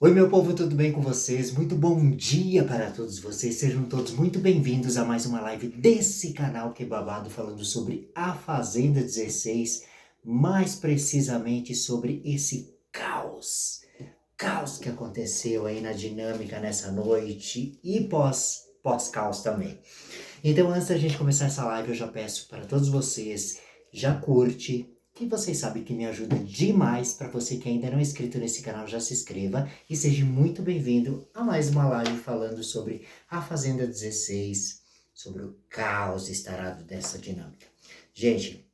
Oi, meu povo, tudo bem com vocês? Muito bom dia para todos vocês. Sejam todos muito bem-vindos a mais uma live desse canal que é babado, falando sobre a Fazenda 16, mais precisamente sobre esse caos que aconteceu aí na dinâmica nessa noite e pós-caos também. Então, antes da gente começar essa live, eu já peço para todos vocês, já curte, que vocês sabem que me ajuda demais. Para você que ainda não é inscrito nesse canal, já se inscreva e seja muito bem-vindo a mais uma live falando sobre a Fazenda 16, sobre o caos estarado dessa dinâmica. Gente,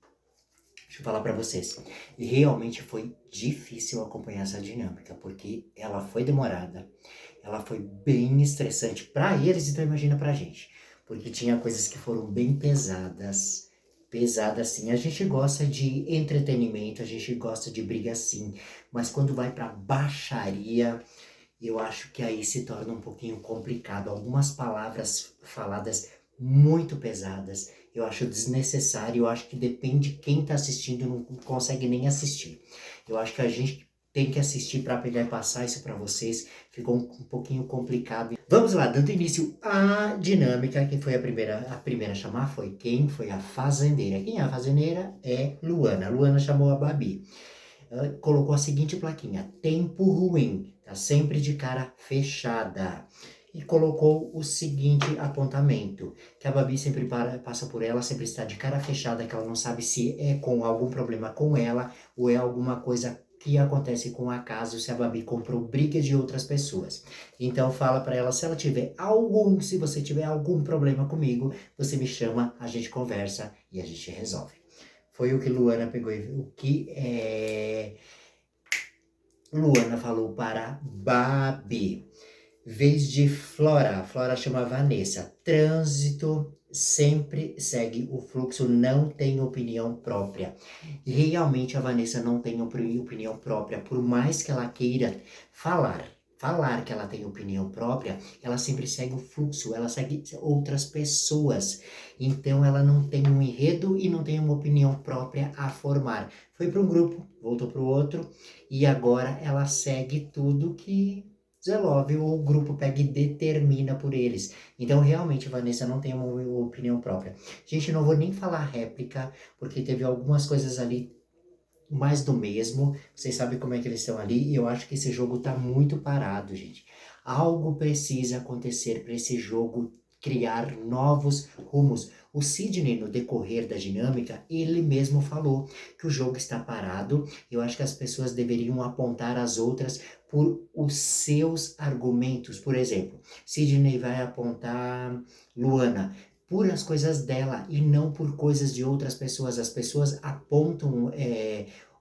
deixa eu falar para vocês, realmente foi difícil acompanhar essa dinâmica, porque ela foi demorada, ela foi bem estressante para eles, então imagina pra gente. Porque tinha coisas que foram bem pesadas sim. A gente gosta de entretenimento, a gente gosta de briga sim, mas quando vai pra baixaria, eu acho que aí se torna um pouquinho complicado. Algumas palavras faladas muito pesadas, eu acho desnecessário, eu acho que depende de quem tá assistindo, não consegue nem assistir. Eu acho que a gente tem que assistir para pegar e passar isso para vocês, ficou um pouquinho complicado. Vamos lá, dando início à dinâmica, quem foi a primeira a chamar foi quem? Foi a fazendeira. Quem é a fazendeira? É Luana. Luana chamou a Babi. Ela colocou a seguinte plaquinha: tempo ruim, tá sempre de cara fechada. E colocou o seguinte apontamento, que a Babi sempre passa por ela, sempre está de cara fechada, que ela não sabe se é com algum problema com ela ou é alguma coisa que acontece com a casa, se a Babi comprou briga de outras pessoas. Então fala para ela, se você tiver algum problema comigo, você me chama, a gente conversa e a gente resolve. Foi o que Luana pegou e o que Luana falou para Babi. Vez de Flora, Flora chama Vanessa. Trânsito sempre segue o fluxo, não tem opinião própria. Realmente a Vanessa não tem opinião própria, por mais que ela queira falar que ela tem opinião própria, ela sempre segue o fluxo, ela segue outras pessoas. Então ela não tem um enredo e não tem uma opinião própria a formar. Foi para um grupo, voltou para o outro, e agora ela segue tudo que Zelov ou o grupo pega e determina por eles. Então, realmente, Vanessa não tem uma opinião própria. Gente, não vou nem falar réplica, porque teve algumas coisas ali mais do mesmo. Vocês sabem como é que eles estão ali, e eu acho que esse jogo tá muito parado, gente. Algo precisa acontecer para esse jogo criar novos rumos. O Sidney, no decorrer da dinâmica, ele mesmo falou que o jogo está parado. Eu acho que as pessoas deveriam apontar as outras por os seus argumentos. Por exemplo, Sidney vai apontar Luana por as coisas dela e não por coisas de outras pessoas. As pessoas apontam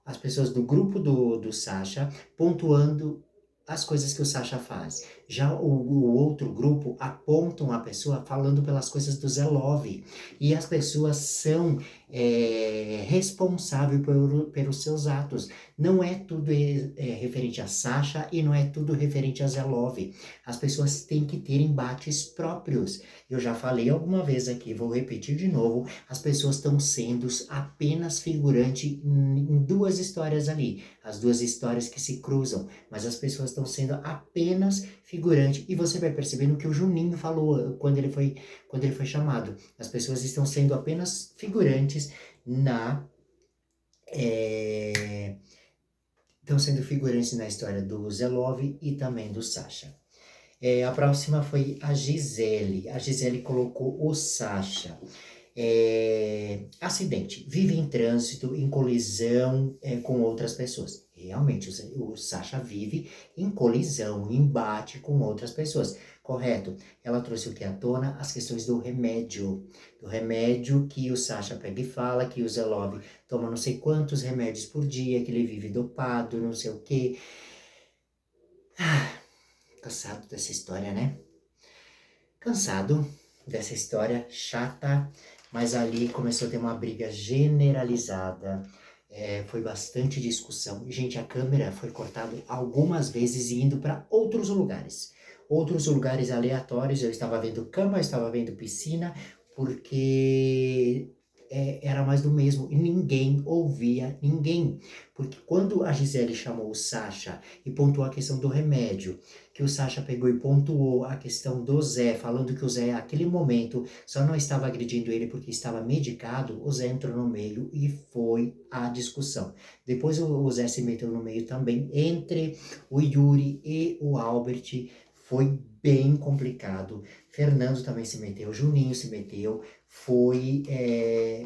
as pessoas do grupo do Sasha pontuando as coisas que o Sasha faz. Já o outro grupo apontam a pessoa falando pelas coisas do Zelov. E as pessoas são responsáveis pelos seus atos. Não é tudo referente a Sasha e não é tudo referente a Zelov. As pessoas têm que ter embates próprios. Eu já falei alguma vez aqui, vou repetir de novo, as pessoas estão sendo apenas figurante em duas histórias ali, as duas histórias que se cruzam, mas as pessoas estão sendo apenas figurante, e você vai percebendo que o Juninho falou quando ele foi chamado, as pessoas estão sendo apenas figurantes estão sendo figurantes na história do Zelov e também do Sasha. A próxima foi a Gisele. A Gisele colocou o Sasha. Acidente. Vive em trânsito, em colisão com outras pessoas. Realmente, o Sasha vive em colisão, em embate com outras pessoas. Correto. Ela trouxe o que à tona? As questões do remédio. Do remédio que o Sasha pega e fala, que o Zelov toma não sei quantos remédios por dia, que ele vive dopado, não sei o quê. Cansado dessa história, né? Cansado dessa história chata, mas ali começou a ter uma briga generalizada, foi bastante discussão. Gente, a câmera foi cortada algumas vezes e indo para outros lugares aleatórios. Eu estava vendo cama, eu estava vendo piscina, porque era mais do mesmo e ninguém ouvia ninguém. Porque quando a Gisele chamou o Sasha e pontuou a questão do remédio, que o Sasha pegou e pontuou a questão do Zé, falando que o Zé, naquele momento, só não estava agredindo ele porque estava medicado, o Zé entrou no meio e foi a discussão. Depois o Zé se meteu no meio também, entre o Yuri e o Albert, foi bem complicado. Fernando também se meteu, Juninho se meteu, foi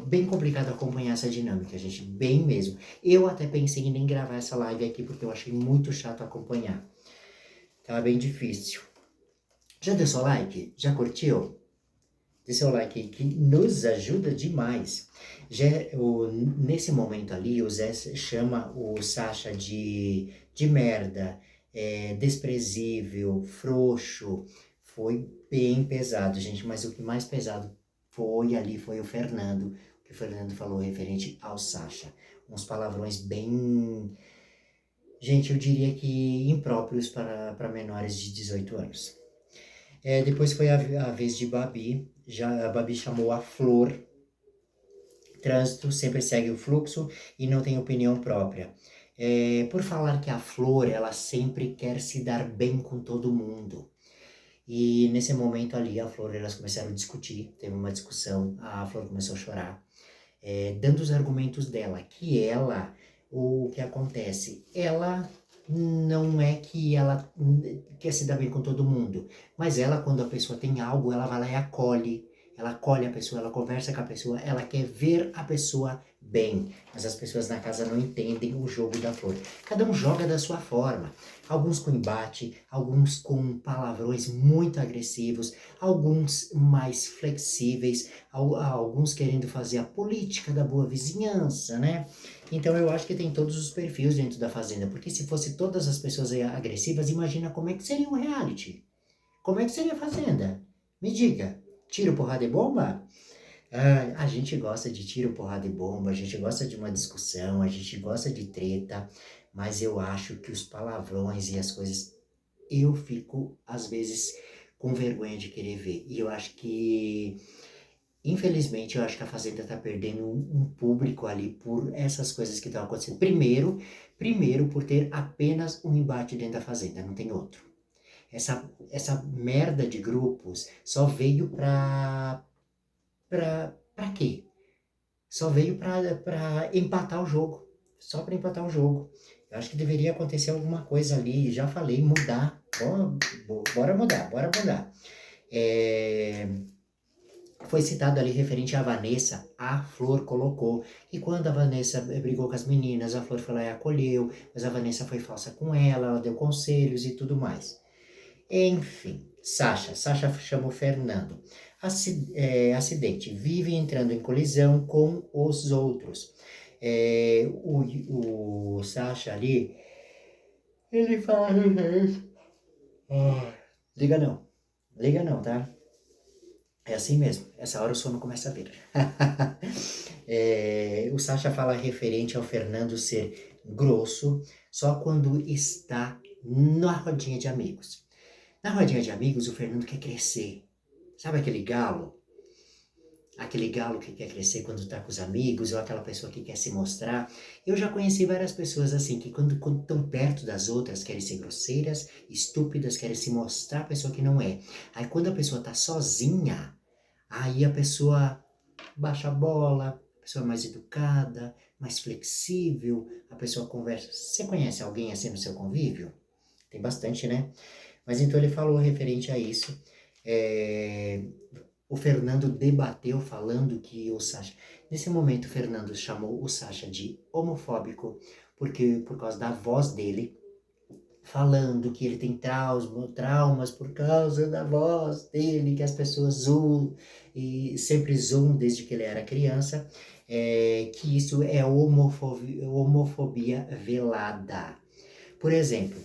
bem complicado acompanhar essa dinâmica, gente, bem mesmo. Eu até pensei em nem gravar essa live aqui, porque eu achei muito chato acompanhar. Tava bem difícil. Já deu seu like? Já curtiu? Dê seu like aí que nos ajuda demais. Nesse momento ali, o Zé chama o Sasha de merda, desprezível, frouxo. Foi bem pesado, gente. Mas o que mais pesado foi o Fernando. O que o Fernando falou referente ao Sasha. Uns palavrões bem... Gente, eu diria que impróprios para menores de 18 anos. Depois foi a vez de Babi. Já a Babi chamou a Flor. Trânsito sempre segue o fluxo e não tem opinião própria. Por falar que a Flor, ela sempre quer se dar bem com todo mundo. E nesse momento ali, a Flor, elas começaram a discutir, teve uma discussão, a Flor começou a chorar, dando os argumentos dela, o que acontece? Ela não é que ela quer se dar bem com todo mundo, mas ela, quando a pessoa tem algo, ela vai lá e acolhe, ela acolhe a pessoa, ela conversa com a pessoa, ela quer ver a pessoa bem, mas as pessoas na casa não entendem o jogo da Flor. Cada um joga da sua forma, alguns com embate, alguns com palavrões muito agressivos, alguns mais flexíveis, alguns querendo fazer a política da boa vizinhança, né? Então eu acho que tem todos os perfis dentro da Fazenda, porque se fosse todas as pessoas agressivas, imagina como é que seria um reality. Como é que seria a Fazenda? Me diga, tiro, porrada e bomba? A gente gosta de tiro, porrada e bomba, a gente gosta de uma discussão, a gente gosta de treta, mas eu acho que os palavrões e as coisas, eu fico, às vezes, com vergonha de querer ver. E eu acho que... Infelizmente, eu acho que a Fazenda tá perdendo um público ali por essas coisas que estão acontecendo. Primeiro, por ter apenas um embate dentro da Fazenda, não tem outro. Essa merda de grupos só veio pra quê? Só veio pra empatar o jogo. Só pra empatar o jogo. Eu acho que deveria acontecer alguma coisa ali, já falei, mudar. Bora mudar, bora mudar. Foi citado ali referente à Vanessa, a Flor colocou que quando a Vanessa brigou com as meninas, a Flor foi lá e acolheu, mas a Vanessa foi falsa com ela deu conselhos e tudo mais. Enfim, Sasha chamou Fernando. Acidente, vive entrando em colisão com os outros. O Sasha ali, ele fala... Liga não, tá? É assim mesmo, essa hora o sono começa a vir. O Sasha fala referente ao Fernando ser grosso só quando está na rodinha de amigos. Na rodinha de amigos, o Fernando quer crescer. Sabe aquele galo? Aquele galo que quer crescer quando está com os amigos, ou aquela pessoa que quer se mostrar. Eu já conheci várias pessoas assim, que quando estão perto das outras, querem ser grosseiras, estúpidas, querem se mostrar a pessoa que não é. Aí quando a pessoa está sozinha, aí a pessoa baixa a bola, a pessoa é mais educada, mais flexível, a pessoa conversa. Você conhece alguém assim no seu convívio? Tem bastante, né? Mas então ele falou referente a isso. O Fernando debateu falando que o Sasha... Nesse momento, o Fernando chamou o Sasha de homofóbico, porque por causa da voz dele, falando que ele tem traumas por causa da voz dele, que as pessoas zoam, e sempre zoam desde que ele era criança, que isso é homofobia velada. Por exemplo,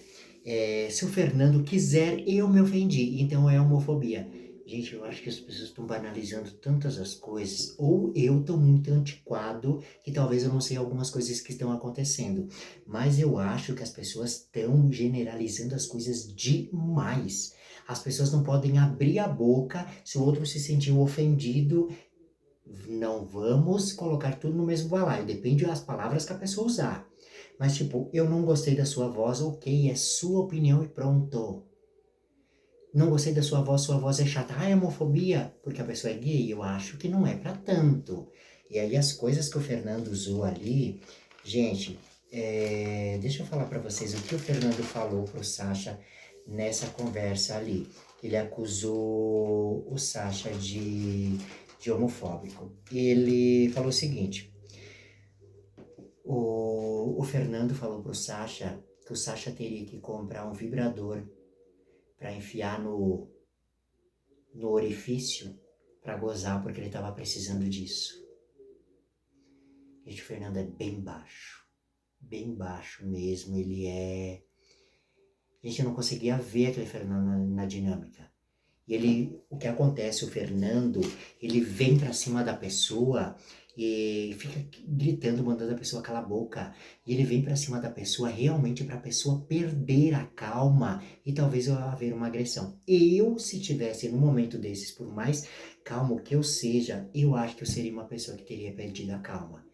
se o Fernando quiser, eu me ofendi, então é homofobia. Gente, eu acho que as pessoas estão banalizando tantas as coisas, ou eu estou muito antiquado, que talvez eu não sei algumas coisas que estão acontecendo. Mas eu acho que as pessoas estão generalizando as coisas demais. As pessoas não podem abrir a boca se o outro se sentiu ofendido. Não vamos colocar tudo no mesmo balaio, depende das palavras que a pessoa usar. Mas, tipo, eu não gostei da sua voz, ok, é sua opinião e pronto. Não gostei da sua voz é chata. Ah, é homofobia, porque a pessoa é gay. Eu acho que não é pra tanto. E aí as coisas que o Fernando usou ali, gente, deixa eu falar pra vocês o que o Fernando falou pro Sasha nessa conversa ali. Ele acusou o Sasha de homofóbico. Ele falou o seguinte, o Fernando falou pro Sasha que o Sasha teria que comprar um vibrador pra enfiar no orifício para gozar porque ele estava precisando disso. Gente, o Fernando é bem baixo mesmo. Ele é. Gente, eu não conseguia ver aquele Fernando na dinâmica. E ele, o que acontece, o Fernando, ele vem pra cima da pessoa e fica gritando, mandando a pessoa calar a boca. E ele vem pra cima da pessoa realmente pra pessoa perder a calma e talvez haver uma agressão. Eu, se tivesse num momento desses, por mais calmo que eu seja, eu acho que eu seria uma pessoa que teria perdido a calma.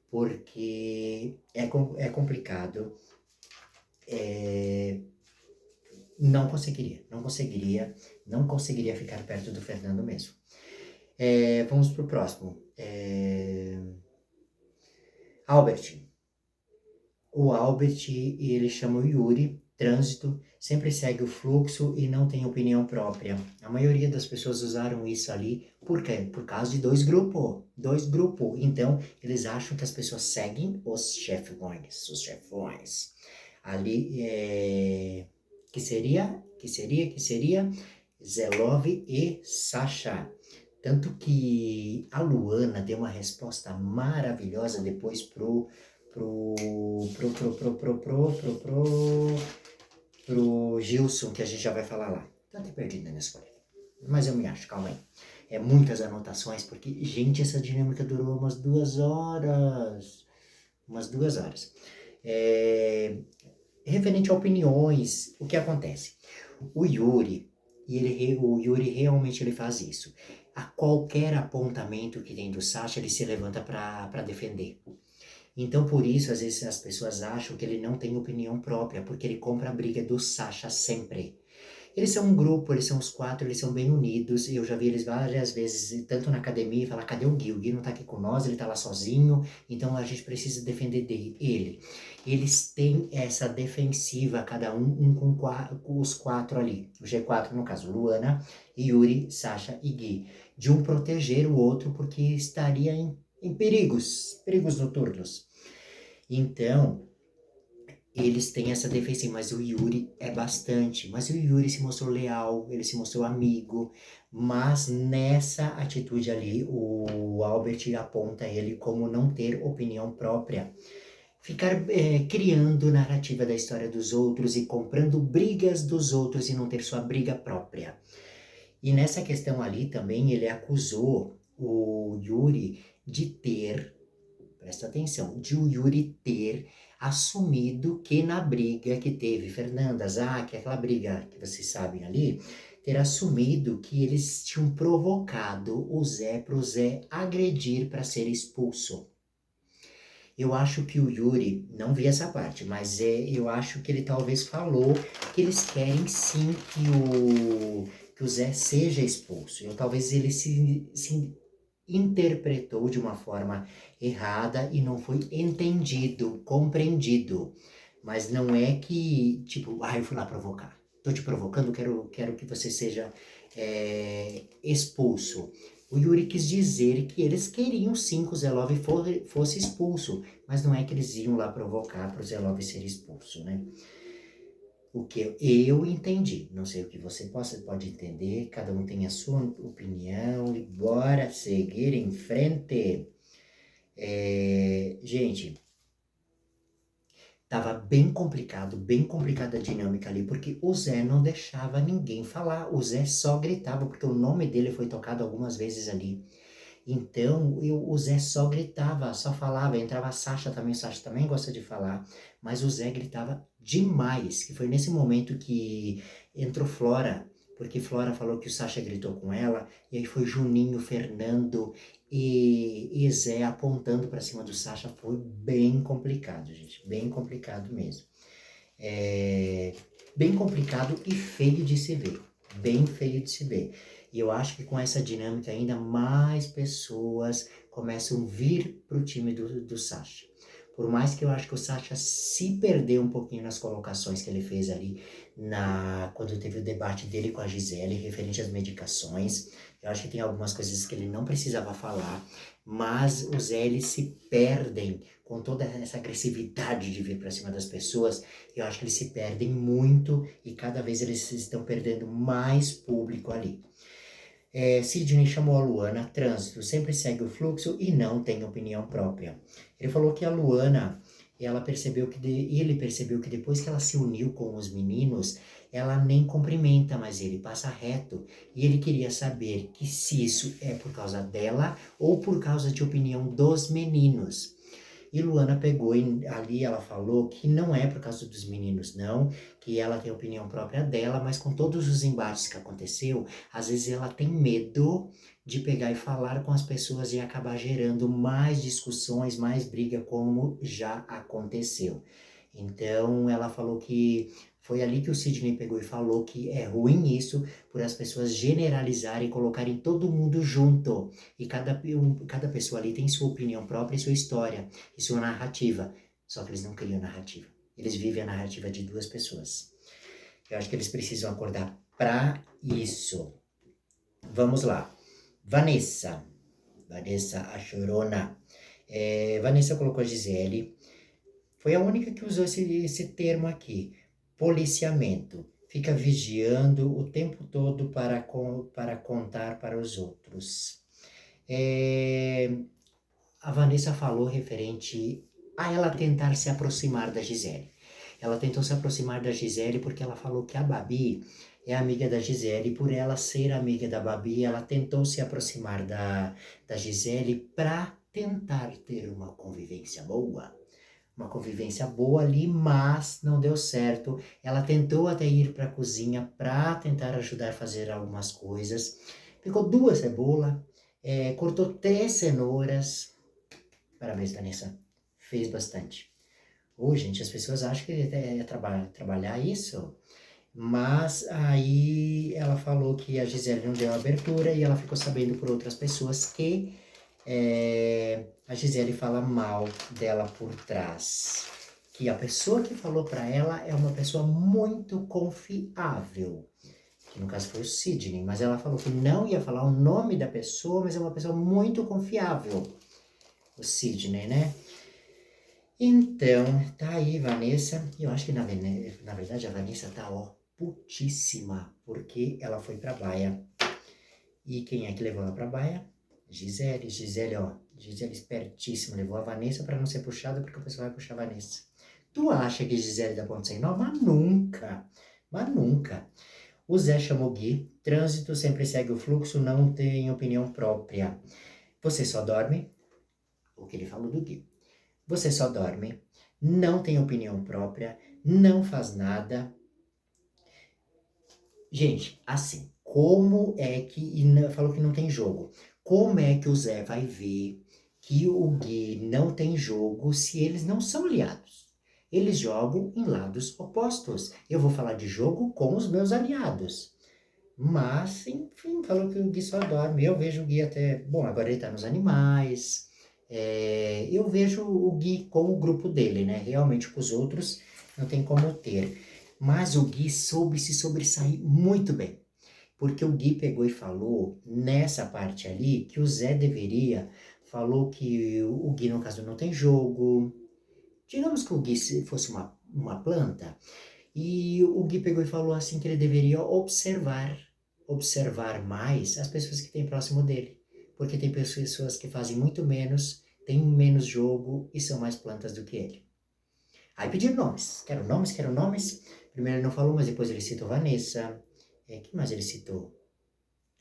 Porque é complicado. É, não conseguiria ficar perto do Fernando mesmo. Vamos pro próximo. Albert. O Albert, ele chama o Yuri, trânsito, sempre segue o fluxo e não tem opinião própria. A maioria das pessoas usaram isso ali, por quê? Por causa de dois grupos. Então, eles acham que as pessoas seguem os chefões. Ali, que seria Zelov e Sasha. Tanto que a Luana deu uma resposta maravilhosa depois pro Gilson, que a gente já vai falar lá. Tô até perdida nessa escolha. Mas eu me acho, calma aí. É muitas anotações, porque, gente, essa dinâmica durou umas 2 horas. Referente a opiniões, o que acontece? O Yuri, realmente ele faz isso. A qualquer apontamento que tem do Sasha, ele se levanta para defender. Então, por isso, às vezes as pessoas acham que ele não tem opinião própria, porque ele compra a briga do Sasha sempre. Eles são um grupo, eles são os quatro, eles são bem unidos. Eu já vi eles várias vezes, tanto na academia, falar, cadê o Gui? O Gui não tá aqui com nós, ele tá lá sozinho, então a gente precisa defender ele. Eles têm essa defensiva, cada um com os quatro ali. O G4, no caso, Luana, Yuri, Sasha e Gui. De um proteger o outro, porque estaria em perigos noturnos. Então, eles têm essa defensiva, mas o Yuri é bastante. Mas o Yuri se mostrou leal, ele se mostrou amigo, mas nessa atitude ali, o Albert aponta ele como não ter opinião própria. Ficar criando narrativa da história dos outros e comprando brigas dos outros e não ter sua briga própria. E nessa questão ali também ele acusou o Yuri de ter, presta atenção, de o Yuri ter assumido que na briga que teve Fernanda, Zack, aquela briga que vocês sabem ali, ter assumido que eles tinham provocado o Zé para o Zé agredir para ser expulso. Eu acho que o Yuri, não vi essa parte, mas eu acho que ele talvez falou que eles querem sim que o Zé seja expulso. Eu, talvez ele se interpretou de uma forma errada e não foi entendido, compreendido. Mas não é que, tipo, eu fui lá provocar. Tô te provocando, quero que você seja expulso. O Yuri quis dizer que eles queriam sim que o Zelov fosse expulso, mas não é que eles iam lá provocar para o Zelov ser expulso, né? O que eu entendi, não sei o que você pode entender, cada um tem a sua opinião e bora seguir em frente. Gente, tava bem complicada a dinâmica ali, porque o Zé não deixava ninguém falar, o Zé só gritava, porque o nome dele foi tocado algumas vezes ali. Então, o Zé só gritava, só falava, entrava a Sasha também gosta de falar, mas o Zé gritava demais, que foi nesse momento que entrou Flora, porque Flora falou que o Sasha gritou com ela, e aí foi Juninho, Fernando e Zé apontando para cima do Sasha. Foi bem complicado, gente, bem complicado mesmo. Bem complicado e feio de se ver, bem feio de se ver. E eu acho que com essa dinâmica ainda mais pessoas começam a vir pro time do Sasha. Por mais que eu acho que o Sasha se perdeu um pouquinho nas colocações que ele fez ali quando teve o debate dele com a Gisele referente às medicações. Eu acho que tem algumas coisas que ele não precisava falar, mas os eles se perdem com toda essa agressividade de vir para cima das pessoas. Eu acho que eles se perdem muito e cada vez eles estão perdendo mais público ali. Sidney chamou a Luana, trânsito, sempre segue o fluxo e não tem opinião própria. Ele falou que a Luana, ele percebeu que depois que ela se uniu com os meninos, ela nem cumprimenta mais ele, passa reto. E ele queria saber que se isso é por causa dela ou por causa de opinião dos meninos. E Luana pegou e ali ela falou que não é por causa dos meninos, não, que ela tem a opinião própria dela, mas com todos os embates que aconteceu, às vezes ela tem medo de pegar e falar com as pessoas e acabar gerando mais discussões, mais briga, como já aconteceu. Então ela falou que foi ali que o Sidney pegou e falou que é ruim isso, por as pessoas generalizarem e colocarem todo mundo junto. E cada pessoa ali tem sua opinião própria e sua história e sua narrativa. Só que eles não criam narrativa. Eles vivem a narrativa de duas pessoas. Eu acho que eles precisam acordar para isso. Vamos lá. Vanessa, a chorona. Vanessa colocou a Gisele. Foi a única que usou esse termo aqui. Policiamento. Fica vigiando o tempo todo para contar para os outros. A Vanessa falou referente a ela tentar se aproximar da Gisele. Ela tentou se aproximar da Gisele porque ela falou que a Babi é amiga da Gisele. E por ela ser amiga da Babi, ela tentou se aproximar da Gisele para tentar ter uma convivência boa. Uma convivência boa ali, mas não deu certo. Ela tentou até ir para a cozinha para tentar ajudar a fazer algumas coisas. Pegou 2 cebolas, cortou 3 cenouras. Parabéns, Vanessa. Fez bastante. Gente, as pessoas acham que é trabalhar isso. Mas aí ela falou que a Gisele não deu abertura e ela ficou sabendo por outras pessoas que a Gisele fala mal dela por trás. Que a pessoa que falou para ela é uma pessoa muito confiável. Que no caso foi o Sidney, mas ela falou que não ia falar o nome da pessoa, mas é uma pessoa muito confiável. O Sidney, né? Então, tá aí, Vanessa. Eu acho que na verdade a Vanessa tá, putíssima, porque ela foi pra baia. E quem é que levou ela pra baia? Gisele, Gisele espertíssima, levou a Vanessa pra não ser puxada, porque o pessoal vai puxar a Vanessa. Tu acha que Gisele dá ponto sem nó? Mas nunca. O Zé chamou Gui, trânsito sempre segue o fluxo, não tem opinião própria. Você só dorme, o que ele falou do Gui. Você só dorme, não tem opinião própria, não faz nada. Gente, assim, como é que... falou que não tem jogo. Como é que o Zé vai ver que o Gui não tem jogo se eles não são aliados? Eles jogam em lados opostos. Eu vou falar de jogo com os meus aliados. Mas, enfim, falou que o Gui só dorme. Eu vejo o Gui até... Bom, agora ele tá nos animais. Eu vejo o Gui com o grupo dele, né? Realmente com os outros não tem como ter. Mas o Gui soube se sobressair muito bem. Porque o Gui pegou e falou, nessa parte ali, que o Zé deveria... Falou que o Gui, no caso, não tem jogo. Digamos que o Gui fosse uma planta. E o Gui pegou e falou assim que ele deveria observar mais as pessoas que tem próximo dele. Porque tem pessoas que fazem muito menos, têm menos jogo e são mais plantas do que ele. Aí pediram nomes. Quero nomes. Primeiro ele não falou, mas depois ele citou Vanessa. Quem mais ele citou?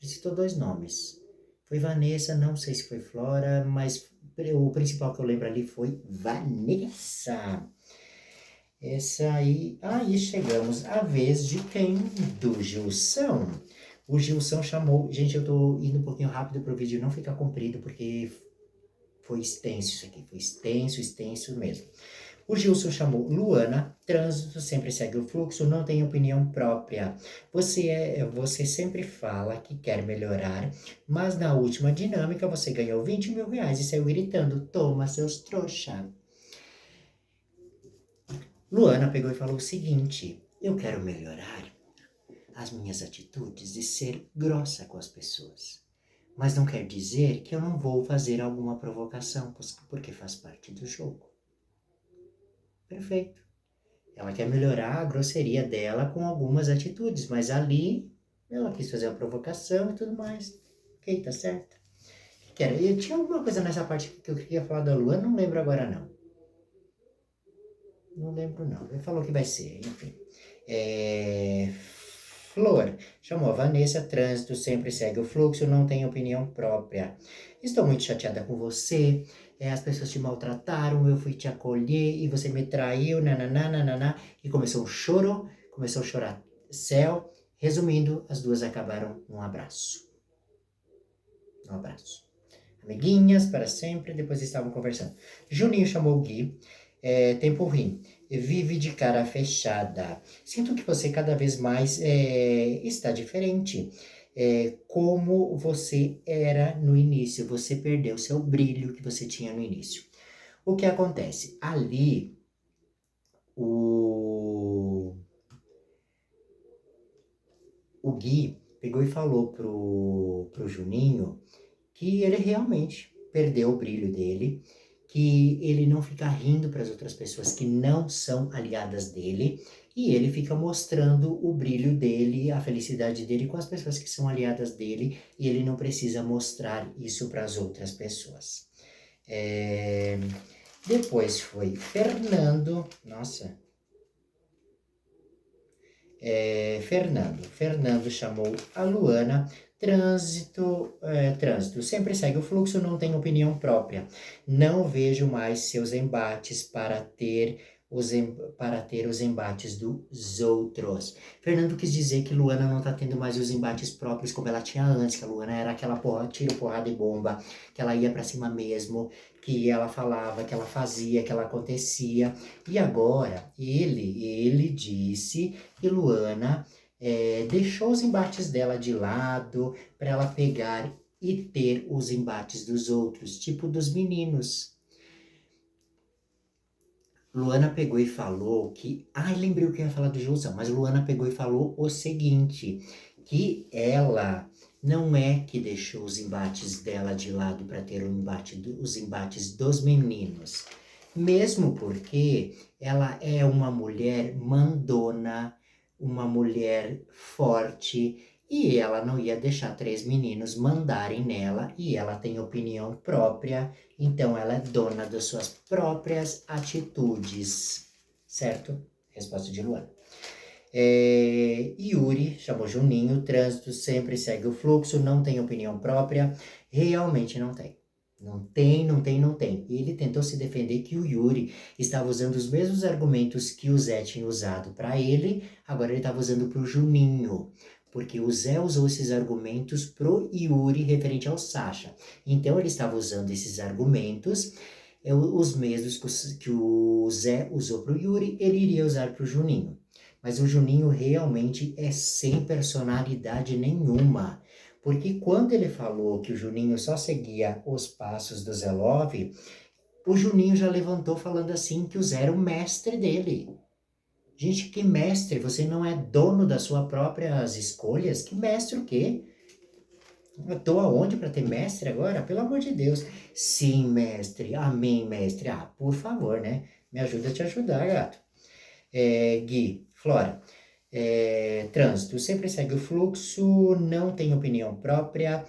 Ele citou 2 nomes. Foi Vanessa, não sei se foi Flora, mas o principal que eu lembro ali foi Vanessa. Essa aí chegamos à vez de quem? Do Gilson. O Gilson chamou, gente, eu tô indo um pouquinho rápido pro vídeo não ficar comprido, porque foi extenso isso aqui, foi extenso mesmo. O Gilson chamou Luana, trânsito sempre segue o fluxo, não tem opinião própria. Você sempre fala que quer melhorar, mas na última dinâmica você ganhou 20 mil reais e saiu gritando, toma seus trouxa. Luana pegou e falou o seguinte, eu quero melhorar as minhas atitudes de ser grossa com as pessoas. Mas não quer dizer que eu não vou fazer alguma provocação, porque faz parte do jogo. Perfeito. Ela quer melhorar a grosseria dela com algumas atitudes, mas ali ela quis fazer uma provocação e tudo mais. Ok, tá certo. Que era? E tinha alguma coisa nessa parte que eu queria falar da Lua, não lembro agora não. Não lembro não. Ele falou que vai ser, enfim. Flor, chamou a Vanessa, trânsito sempre segue o fluxo, não tem opinião própria. Estou muito chateada com você, as pessoas te maltrataram, eu fui te acolher e você me traiu, nananana, e começou um choro, começou a chorar céu. Resumindo, as duas acabaram num abraço. Um abraço. Amiguinhas para sempre, depois estavam conversando. Juninho chamou o Gui, tempo ruim, vive de cara fechada. Sinto que você cada vez mais está diferente. Como você era no início, você perdeu seu brilho que você tinha no início. O que acontece? Ali, o Gui pegou e falou pro Juninho que ele realmente perdeu o brilho dele, que ele não fica rindo para as outras pessoas que não são aliadas dele, e ele fica mostrando o brilho dele, a felicidade dele com as pessoas que são aliadas dele, e ele não precisa mostrar isso para as outras pessoas. Depois foi Fernando, nossa, Fernando chamou a Luana. Trânsito sempre segue o fluxo, não tem opinião própria. Não vejo mais seus embates para ter os embates dos outros. Fernando quis dizer que Luana não tá tendo mais os embates próprios como ela tinha antes, que a Luana era aquela tiro, porrada e bomba, que ela ia para cima mesmo, que ela falava, que ela fazia, que ela acontecia. E agora, ele disse que Luana deixou os embates dela de lado para ela pegar e ter os embates dos outros, tipo dos meninos. Luana pegou e falou que... Ai, lembrei o que eu ia falar do Gilson, mas Luana pegou e falou o seguinte, que ela não é que deixou os embates dela de lado para ter os embates dos meninos. Mesmo porque ela é uma mulher mandona, uma mulher forte, e ela não ia deixar 3 meninos mandarem nela, e ela tem opinião própria, então ela é dona das suas próprias atitudes, certo? Resposta de Luana. Yuri chamou Juninho, trânsito sempre segue o fluxo, não tem opinião própria, realmente não tem. Não tem. E ele tentou se defender que o Yuri estava usando os mesmos argumentos que o Zé tinha usado para ele, agora ele estava usando para o Juninho. Porque o Zé usou esses argumentos pro Yuri referente ao Sasha. Então ele estava usando esses argumentos, os mesmos que o Zé usou pro Yuri, ele iria usar pro Juninho. Mas o Juninho realmente é sem personalidade nenhuma. Porque quando ele falou que o Juninho só seguia os passos do Zé Love, o Juninho já levantou falando assim que o Zé era o mestre dele. Gente, que mestre? Você não é dono das suas próprias escolhas? Que mestre o quê? Eu tô aonde para ter mestre agora? Pelo amor de Deus. Sim, mestre. Amém, mestre. Ah, por favor, né? Me ajuda a te ajudar, gato. Gui, Flora. Trânsito sempre segue o fluxo, não tem opinião própria,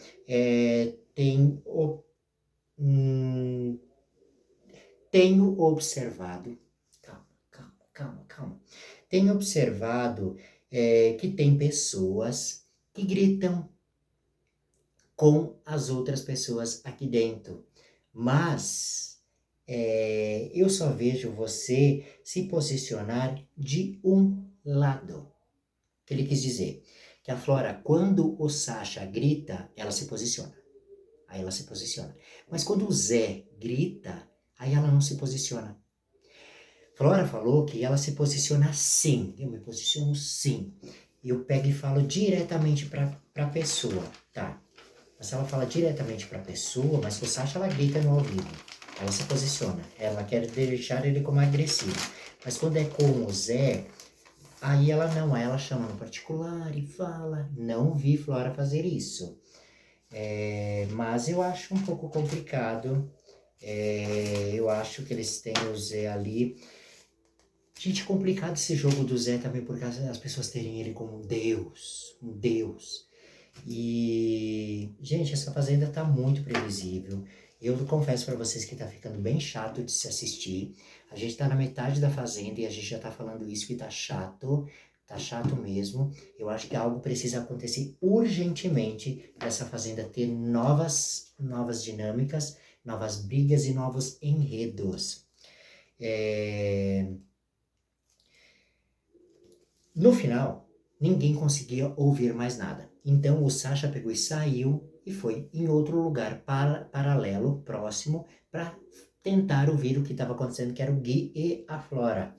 tenho observado, calma, tenho observado que tem pessoas que gritam com as outras pessoas aqui dentro, mas eu só vejo você se posicionar de um lado. O que ele quis dizer? Que a Flora, quando o Sasha grita, ela se posiciona. Aí ela se posiciona. Mas quando o Zé grita, aí ela não se posiciona. Flora falou que ela se posiciona sim. Eu me posiciono sim. Eu pego e falo diretamente pra pessoa, tá? Mas ela fala diretamente pra pessoa, mas com o Sasha ela grita no ouvido. Ela se posiciona. Ela quer deixar ele como agressivo. Mas quando é com o Zé, aí ela não. Aí ela chama no particular e fala. Não vi Flora fazer isso. Mas eu acho um pouco complicado. Eu acho que eles têm o Zé ali. Gente, complicado esse jogo do Zé também, porque as pessoas terem ele como um deus, um deus. E, gente, essa fazenda tá muito previsível. Eu confesso pra vocês que tá ficando bem chato de se assistir. A gente tá na metade da fazenda e a gente já tá falando isso que tá chato mesmo. Eu acho que algo precisa acontecer urgentemente para essa fazenda ter novas dinâmicas, novas brigas e novos enredos. No final, ninguém conseguia ouvir mais nada. Então o Sasha pegou e saiu e foi em outro lugar paralelo, próximo, para tentar ouvir o que estava acontecendo, que era o Gui e a Flora.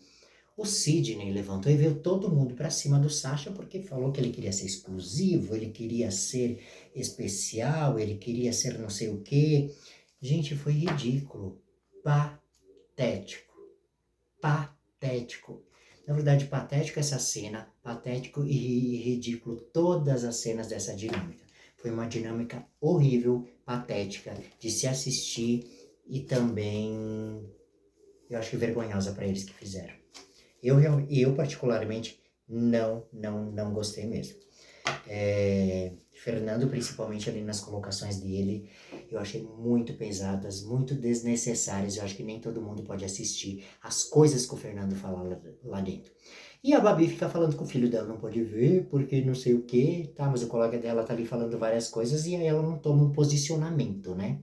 O Sidney levantou e veio todo mundo para cima do Sasha porque falou que ele queria ser exclusivo, ele queria ser especial, ele queria ser não sei o quê. Gente, foi ridículo, patético, patético. Na verdade, patético essa cena, patético e ridículo todas as cenas dessa dinâmica. Foi uma dinâmica horrível, patética, de se assistir e também, eu acho que vergonhosa para eles que fizeram. Eu particularmente não gostei mesmo. Fernando, principalmente ali nas colocações dele, eu achei muito pesadas, muito desnecessárias. Eu acho que nem todo mundo pode assistir as coisas que o Fernando fala lá dentro. E a Babi fica falando que o filho dela não pode ver, porque não sei o que, tá? Mas o colega dela tá ali falando várias coisas e aí ela não toma um posicionamento, né?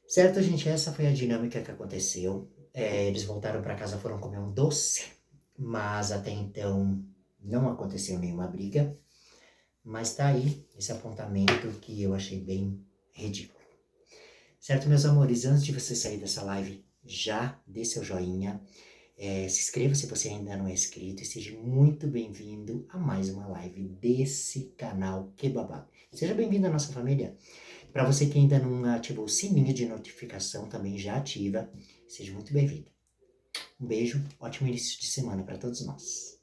Certo, gente, essa foi a dinâmica que aconteceu. Eles voltaram para casa, foram comer um doce, mas até então não aconteceu nenhuma briga. Mas tá aí esse apontamento que eu achei bem ridículo. Certo, meus amores? Antes de você sair dessa live, já dê seu joinha. Se inscreva se você ainda não é inscrito e seja muito bem-vindo a mais uma live desse canal Que Babado. Seja bem-vindo à nossa família. Para você que ainda não ativou o sininho de notificação, também já ativa. Seja muito bem-vindo. Um beijo, ótimo início de semana para todos nós.